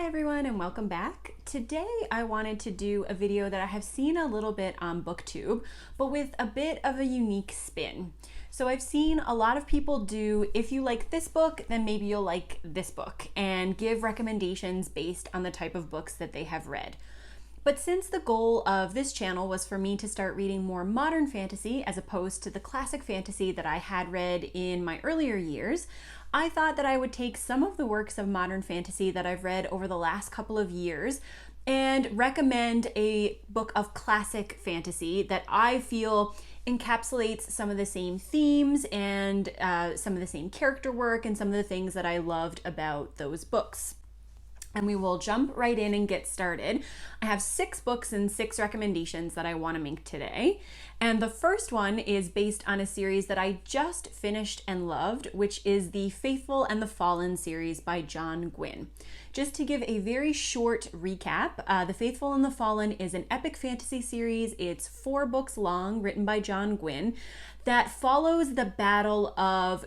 Hi everyone and welcome back. Today I wanted to do a video that I have seen a little bit on BookTube, but with a bit of a unique spin. So I've seen a lot of people do, if you like this book, then maybe you'll like this book, and give recommendations based on the type of books that they have read. But since the goal of this channel was for me to start reading more modern fantasy as opposed to the classic fantasy that I had read in my earlier years, I thought that I would take some of the works of modern fantasy that I've read over the last couple of years and recommend a book of classic fantasy that I feel encapsulates some of the same themes and some of the same character work and some of the things that I loved about those books. And we will jump right in and get started. I have 6 books and 6 recommendations that I want to make today. And the first one is based on a series that I just finished and loved, which is the Faithful and the Fallen series by John Gwynne. Just to give a very short recap, The Faithful and the Fallen is an epic fantasy series. It's 4 books long, written by John Gwynne, that follows the battle of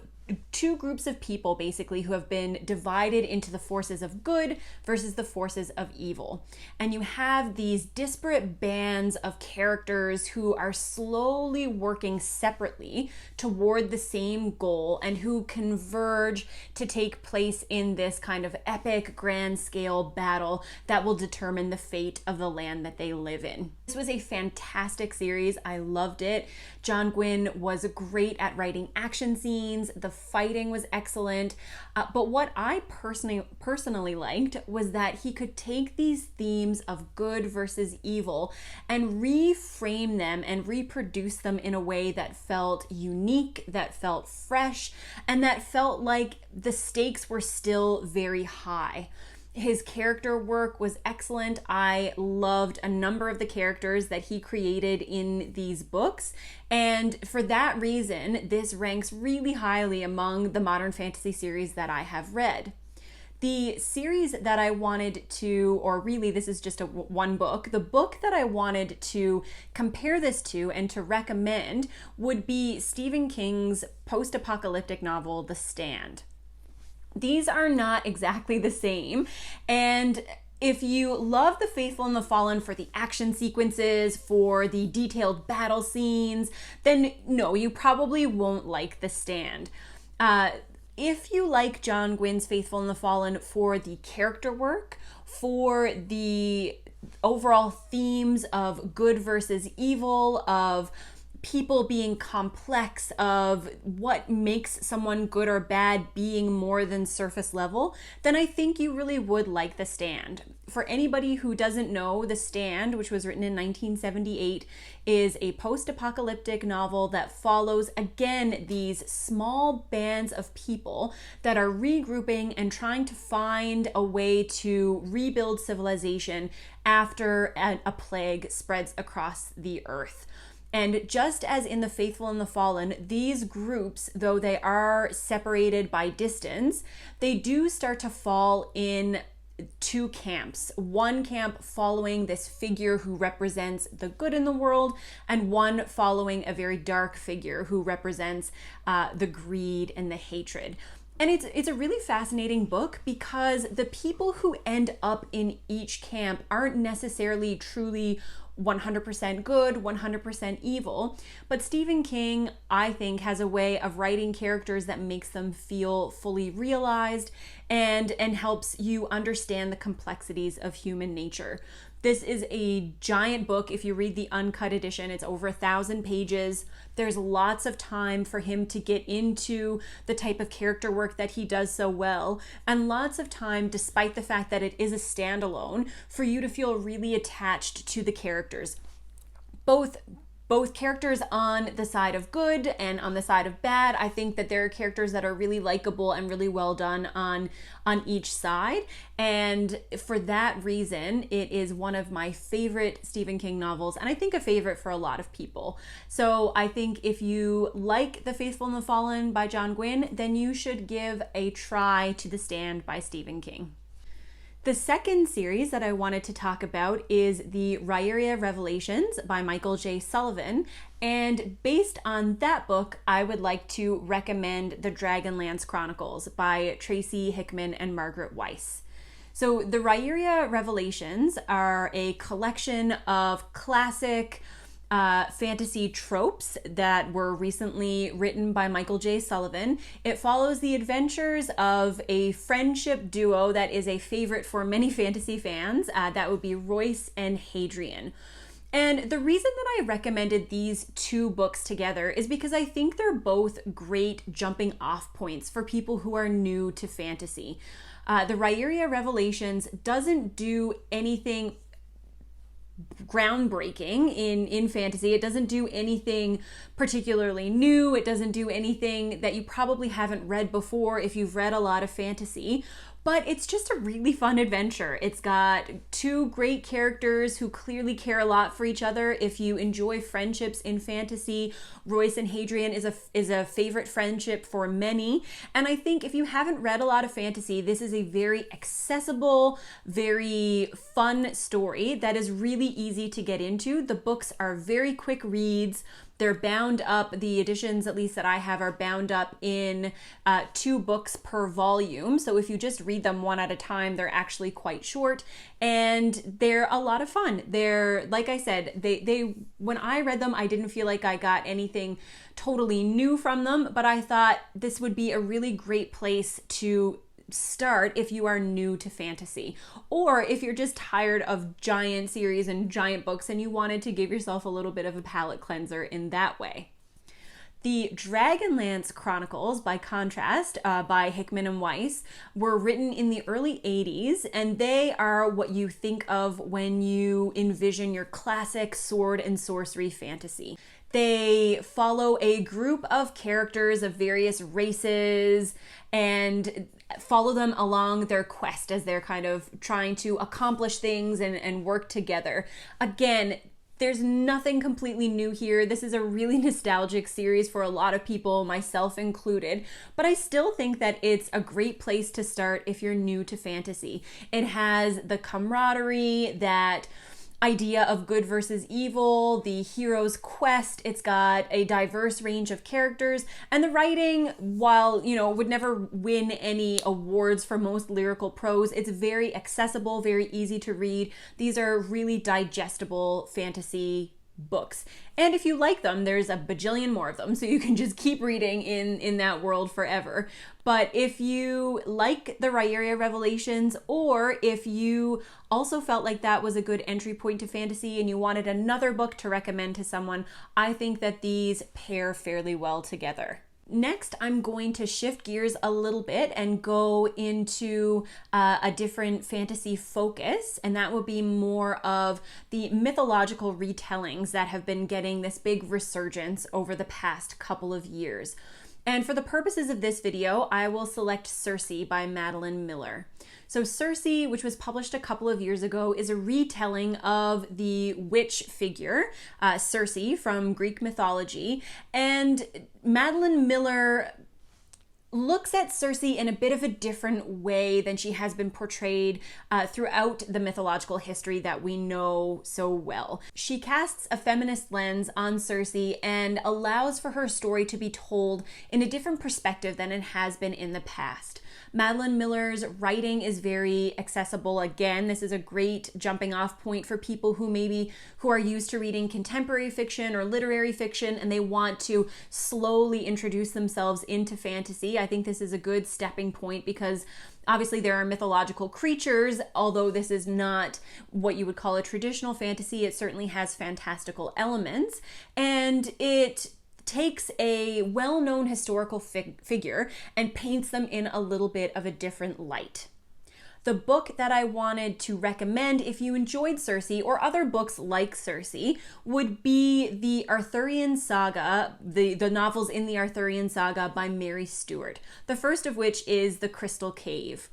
2 groups of people basically who have been divided into the forces of good versus the forces of evil. And you have these disparate bands of characters who are slowly working separately toward the same goal and who converge to take place in this kind of epic grand scale battle that will determine the fate of the land that they live in. This was a fantastic series. I loved it. John Gwynne was great at writing action scenes. The fighting was excellent. But what I personally liked was that he could take these themes of good versus evil and reframe them and reproduce them in a way that felt unique, that felt fresh, and that felt like the stakes were still very high. His character work was excellent. I loved a number of the characters that he created in these books. And for that reason, this ranks really highly among the modern fantasy series that I have read. The series that I wanted to, or really this is just one book, the book that I wanted to compare this to and to recommend would be Stephen King's post-apocalyptic novel, The Stand. These are not exactly the same, and if you love The Faithful and the Fallen for the action sequences, for the detailed battle scenes, then no, you probably won't like The Stand. If you like John Gwynne's Faithful and the Fallen for the character work, for the overall themes of good versus evil, of people being complex, of what makes someone good or bad being more than surface level, then I think you really would like The Stand. For anybody who doesn't know, The Stand, which was written in 1978, is a post-apocalyptic novel that follows, again, these small bands of people that are regrouping and trying to find a way to rebuild civilization after a plague spreads across the earth. And just as in The Faithful and the Fallen, these groups, though they are separated by distance, they do start to fall in 2 camps. One camp following this figure who represents the good in the world, and one following a very dark figure who represents the greed and the hatred. And it's a really fascinating book because the people who end up in each camp aren't necessarily truly 100% good, 100% evil. But Stephen King, I think, has a way of writing characters that makes them feel fully realized and helps you understand the complexities of human nature. This is a giant book. If you read the uncut edition, it's over 1,000 pages. There's lots of time for him to get into the type of character work that he does so well, and lots of time, despite the fact that it is a standalone, for you to feel really attached to the characters. Both characters on the side of good and on the side of bad. I think that there are characters that are really likable and really well done on each side. And for that reason, it is one of my favorite Stephen King novels, and I think a favorite for a lot of people. So I think if you like The Faithful and the Fallen by John Gwynne, then you should give a try to The Stand by Stephen King. The second series that I wanted to talk about is the Ryeria Revelations by Michael J. Sullivan, and based on that book, I would like to recommend the Dragonlance Chronicles by Tracy Hickman and Margaret Weiss. So the Ryeria Revelations are a collection of classic fantasy tropes that were recently written by Michael J. Sullivan. It follows the adventures of a friendship duo that is a favorite for many fantasy fans. That would be Royce and Hadrian. And the reason that I recommended these two books together is because I think they're both great jumping off points for people who are new to fantasy. The Ryeria Revelations doesn't do anything groundbreaking in fantasy. It doesn't do anything particularly new. It doesn't do anything that you probably haven't read before if you've read a lot of fantasy. But it's just a really fun adventure. It's got two great characters who clearly care a lot for each other. If you enjoy friendships in fantasy, Royce and Hadrian is a favorite friendship for many. And I think if you haven't read a lot of fantasy, this is a very accessible, very fun story that is really easy to get into. The books are very quick reads. They're bound up, the editions at least that I have are bound up in 2 books per volume. So if you just read them one at a time, they're actually quite short and they're a lot of fun. They're, like I said, they when I read them, I didn't feel like I got anything totally new from them, but I thought this would be a really great place to start if you are new to fantasy, or if you're just tired of giant series and giant books and you wanted to give yourself a little bit of a palate cleanser in that way. The Dragonlance Chronicles, by contrast, by Hickman and Weiss, were written in the early 80s, and they are what you think of when you envision your classic sword and sorcery fantasy. They follow a group of characters of various races and follow them along their quest as they're kind of trying to accomplish things and work together. Again, there's nothing completely new here. This is a really nostalgic series for a lot of people, myself included, but I still think that it's a great place to start if you're new to fantasy. It has the camaraderie, that idea of good versus evil, the hero's quest. It's got a diverse range of characters, and the writing, while, would never win any awards for most lyrical prose, it's very accessible, very easy to read. These are really digestible fantasy books. And if you like them, there's a bajillion more of them, so you can just keep reading in that world forever. But if you like the Ryeria Revelations, or if you also felt like that was a good entry point to fantasy and you wanted another book to recommend to someone, I think that these pair fairly well together. Next, I'm going to shift gears a little bit and go into a different fantasy focus, and that would be more of the mythological retellings that have been getting this big resurgence over the past couple of years. And for the purposes of this video, I will select Cersei by Madeleine Miller. So Cersei, which was published a couple of years ago, is a retelling of the witch figure, Cersei from Greek mythology. And Madeleine Miller looks at Cersei in a bit of a different way than she has been portrayed throughout the mythological history that we know so well. She casts a feminist lens on Cersei and allows for her story to be told in a different perspective than it has been in the past. Madeleine Miller's writing is very accessible. Again, this is a great jumping off point for people who are used to reading contemporary fiction or literary fiction and they want to slowly introduce themselves into fantasy. I think this is a good stepping point because obviously there are mythological creatures, although this is not what you would call a traditional fantasy. It certainly has fantastical elements, and it takes a well-known historical figure and paints them in a little bit of a different light. The book that I wanted to recommend if you enjoyed Cersei or other books like Cersei would be the Arthurian Saga, the novels in the Arthurian Saga by Mary Stuart, the first of which is The Crystal Cave.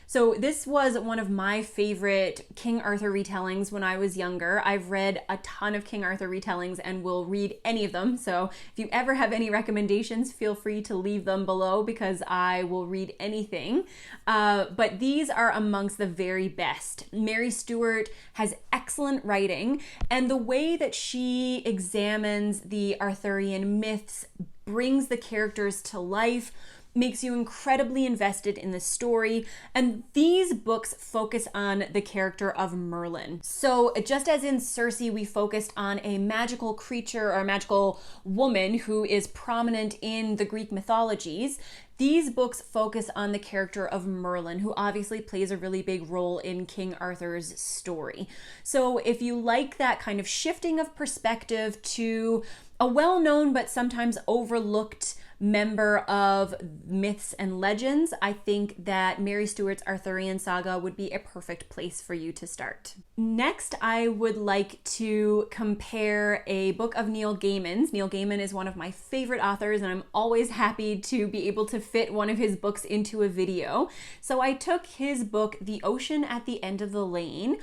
So this was one of my favorite King Arthur retellings when I was younger. I've read a ton of King Arthur retellings and will read any of them. So if you ever have any recommendations, feel free to leave them below because I will read anything. But these are amongst the very best. Mary Stuart has excellent writing, and the way that she examines the Arthurian myths brings the characters to life, makes you incredibly invested in the story. And these books focus on the character of Merlin. So just as in Cersei, we focused on a magical creature or a magical woman who is prominent in the Greek mythologies, these books focus on the character of Merlin, who obviously plays a really big role in King Arthur's story. So if you like that kind of shifting of perspective to a well-known but sometimes overlooked member of myths and legends, I think that Mary Stuart's Arthurian Saga would be a perfect place for you to start. Next, I would like to compare a book of Neil Gaiman's. Neil Gaiman is one of my favorite authors, and I'm always happy to be able to fit one of his books into a video. So I took his book, The Ocean at the End of the Lane.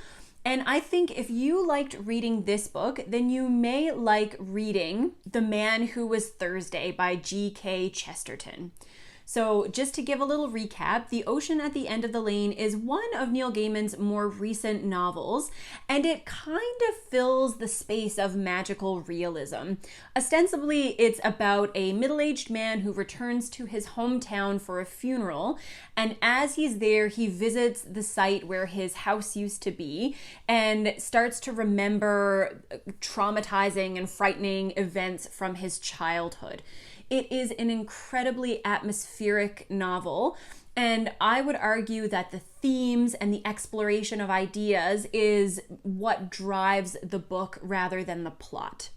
And I think if you liked reading this book, then you may like reading The Man Who Was Thursday by G.K. Chesterton. So just to give a little recap, The Ocean at the End of the Lane is one of Neil Gaiman's more recent novels, and it kind of fills the space of magical realism. Ostensibly, it's about a middle-aged man who returns to his hometown for a funeral, and as he's there, he visits the site where his house used to be and starts to remember traumatizing and frightening events from his childhood. It is an incredibly atmospheric novel, and I would argue that the themes and the exploration of ideas is what drives the book rather than the plot.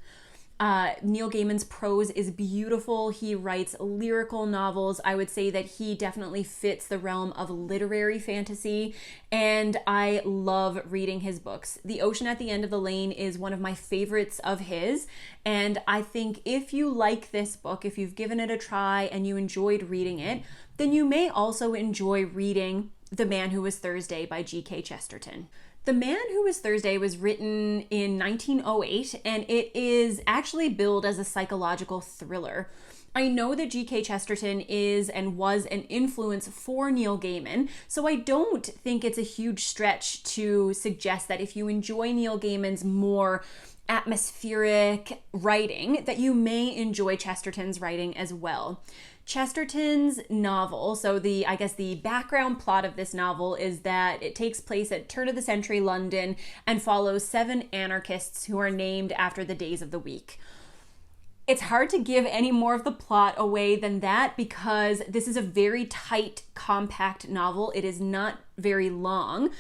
Neil Gaiman's prose is beautiful. He writes lyrical novels. I would say that he definitely fits the realm of literary fantasy, and I love reading his books. The Ocean at the End of the Lane is one of my favorites of his, and I think if you like this book, if you've given it a try and you enjoyed reading it, then you may also enjoy reading The Man Who Was Thursday by G.K. Chesterton. The Man Who Was Thursday was written in 1908, and it is actually billed as a psychological thriller. I know that G.K. Chesterton is and was an influence for Neil Gaiman, so I don't think it's a huge stretch to suggest that if you enjoy Neil Gaiman's more atmospheric writing, that you may enjoy Chesterton's writing as well. Chesterton's novel, so the background plot of this novel is that it takes place at turn of the century London and follows 7 anarchists who are named after the days of the week. It's hard to give any more of the plot away than that because this is a very tight, compact novel. It is not very long.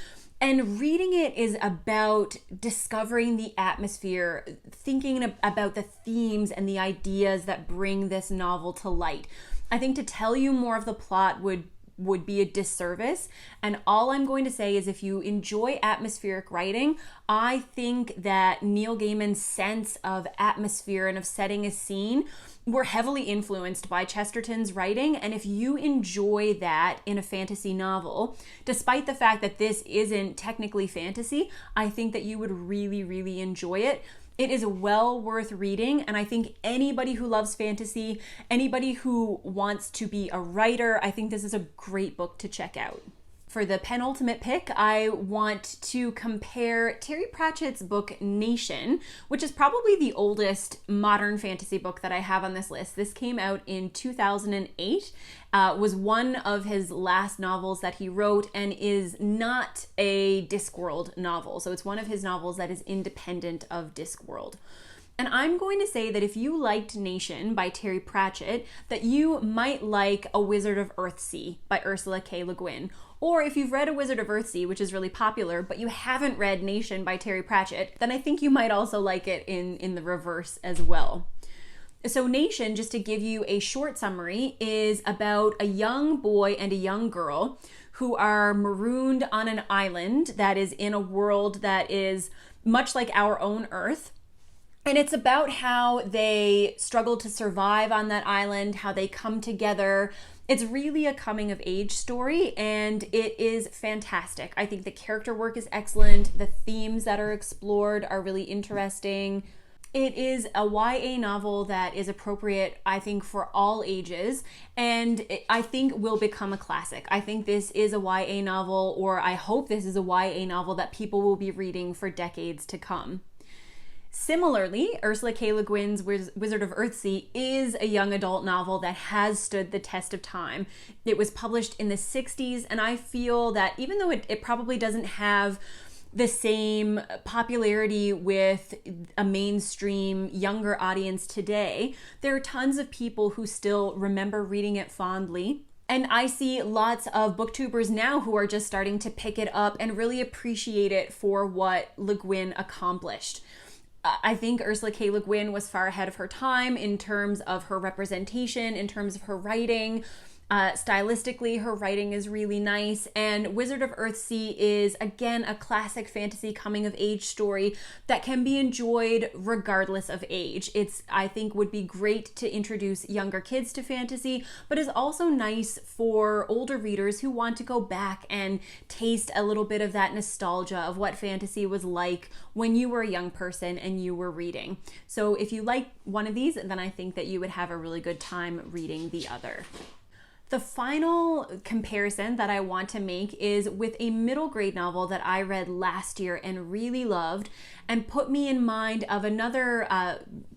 And reading it is about discovering the atmosphere, thinking about the themes and the ideas that bring this novel to light. I think to tell you more of the plot would be a disservice. And all I'm going to say is if you enjoy atmospheric writing, I think that Neil Gaiman's sense of atmosphere and of setting a scene were heavily influenced by Chesterton's writing. And if you enjoy that in a fantasy novel, despite the fact that this isn't technically fantasy, I think that you would really, really enjoy it. It is well worth reading, and I think anybody who loves fantasy, anybody who wants to be a writer, I think this is a great book to check out. For the penultimate pick, I want to compare Terry Pratchett's book Nation, which is probably the oldest modern fantasy book that I have on this list. This came out in 2008, was one of his last novels that he wrote, and is not a Discworld novel. So it's one of his novels that is independent of Discworld. And I'm going to say that if you liked Nation by Terry Pratchett, that you might like A Wizard of Earthsea by Ursula K. Le Guin. Or if you've read A Wizard of Earthsea, which is really popular, but you haven't read Nation by Terry Pratchett, then I think you might also like it in the reverse as well. So Nation, just to give you a short summary, is about a young boy and a young girl who are marooned on an island that is in a world that is much like our own Earth. And it's about how they struggle to survive on that island, how they come together. It's really a coming of age story, and it is fantastic. I think the character work is excellent. The themes that are explored are really interesting. It is a YA novel that is appropriate, I think, for all ages, and I think will become a classic. I think this is a YA novel, or I hope this is a YA novel that people will be reading for decades to come. Similarly, Ursula K. Le Guin's Wizard of Earthsea is a young adult novel that has stood the test of time. It was published in the 60s, and I feel that even though it probably doesn't have the same popularity with a mainstream younger audience today, there are tons of people who still remember reading it fondly. And I see lots of booktubers now who are just starting to pick it up and really appreciate it for what Le Guin accomplished. I think Ursula K. Le Guin was far ahead of her time in terms of her representation, in terms of her writing. Stylistically, her writing is really nice, and Wizard of Earthsea is, again, a classic fantasy coming-of-age story that can be enjoyed regardless of age. It's, I think, would be great to introduce younger kids to fantasy, but is also nice for older readers who want to go back and taste a little bit of that nostalgia of what fantasy was like when you were a young person and you were reading. So if you like one of these, then I think that you would have a really good time reading the other. The final comparison that I want to make is with a middle grade novel that I read last year and really loved, and put me in mind of another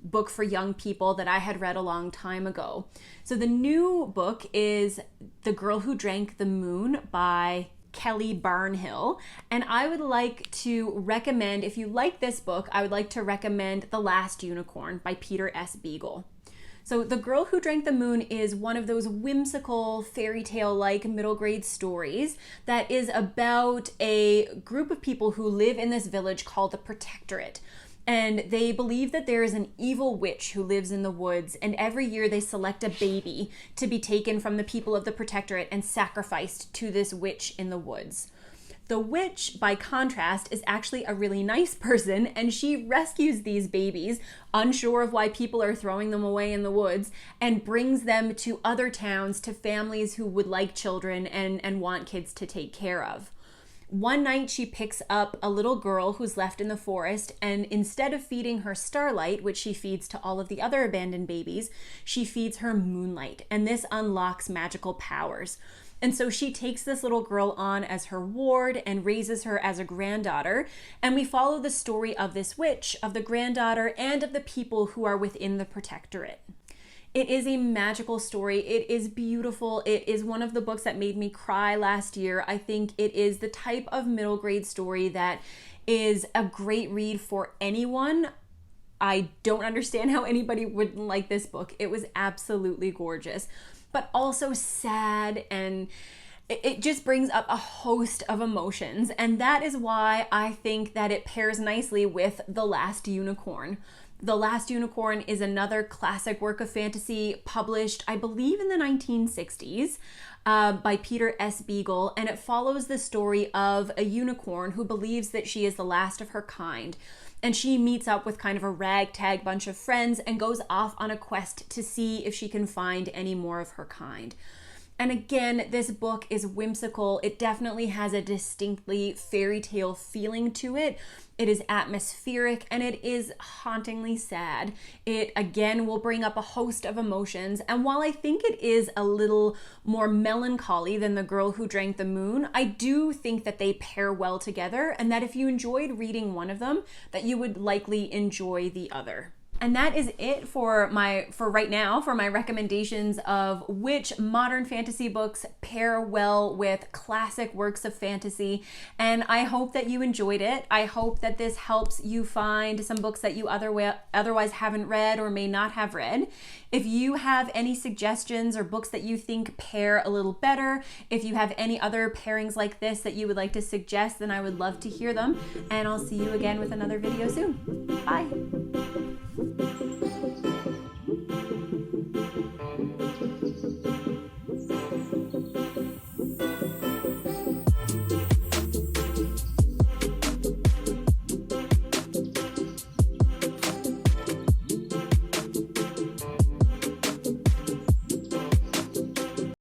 book for young people that I had read a long time ago. So the new book is The Girl Who Drank the Moon by Kelly Barnhill, and I would like to recommend, if you like this book, I would like to recommend The Last Unicorn by Peter S. Beagle. So The Girl Who Drank the Moon is one of those whimsical fairy tale-like middle grade stories that is about a group of people who live in this village called the Protectorate. And they believe that there is an evil witch who lives in the woods, and every year they select a baby to be taken from the people of the Protectorate and sacrificed to this witch in the woods. The witch, by contrast, is actually a really nice person, and she rescues these babies, unsure of why people are throwing them away in the woods, and brings them to other towns, to families who would like children and want kids to take care of. One night she picks up a little girl who's left in the forest, and instead of feeding her Starlight, which she feeds to all of the other abandoned babies, she feeds her Moonlight, and this unlocks magical powers. And so she takes this little girl on as her ward and raises her as a granddaughter. And we follow the story of this witch, of the granddaughter, and of the people who are within the Protectorate. It is a magical story. It is beautiful. It is one of the books that made me cry last year. I think it is the type of middle grade story that is a great read for anyone. I don't understand how anybody wouldn't like this book. It was absolutely gorgeous, but also sad, and it just brings up a host of emotions. And that is why I think that it pairs nicely with The Last Unicorn. The Last Unicorn is another classic work of fantasy published, I believe, in the 1960s by Peter S. Beagle, and it follows the story of a unicorn who believes that she is the last of her kind. And she meets up with kind of a ragtag bunch of friends and goes off on a quest to see if she can find any more of her kind. And again, this book is whimsical. It definitely has a distinctly fairy tale feeling to it. It is atmospheric, and it is hauntingly sad. It, again, will bring up a host of emotions. And while I think it is a little more melancholy than The Girl Who Drank the Moon, I do think that they pair well together, and that if you enjoyed reading one of them, that you would likely enjoy the other. And that is it for right now, for my recommendations of which modern fantasy books pair well with classic works of fantasy. And I hope that you enjoyed it. I hope that this helps you find some books that you otherwise haven't read or may not have read. If you have any suggestions or books that you think pair a little better, if you have any other pairings like this that you would like to suggest, then I would love to hear them. And I'll see you again with another video soon. Bye.